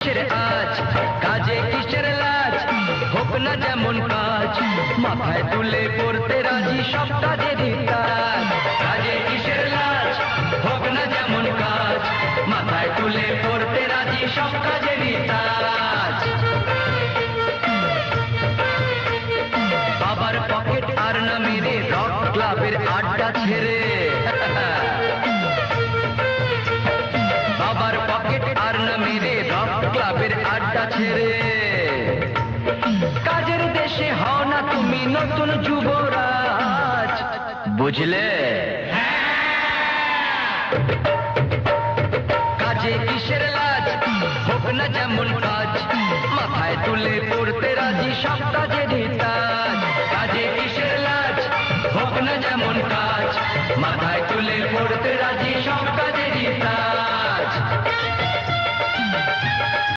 কিসের আজ কাজে কিসের লাজ হোক না যেমন কাজ মাথায় তুলে পড়তে রাজি সব কাজেরই কাজ কাজে কিসের লাজ হোক না যেমন কাজ মাথায় তুলে পড়তে রাজি সব কাজেরই কাজ বাবার পকেট আর না মেরে রক ক্লাবের আড্ডা ছেড়ে বাবার পকেট আর না মেরে রক ক্লাবের আড্ডা ছেড়ে কাজের দেশে হও না তুমি নতুন যুবরাজ বুঝলে কাজে কিসের লাজ হোক না যেমন কাজ মাথায় তুলে পড়তে রাজি সব কাজেরই কাজ কাজে কিসের লাজ হোক না যেমন কাজ মাথায় তুলে পড়তে রাজি সব কাজ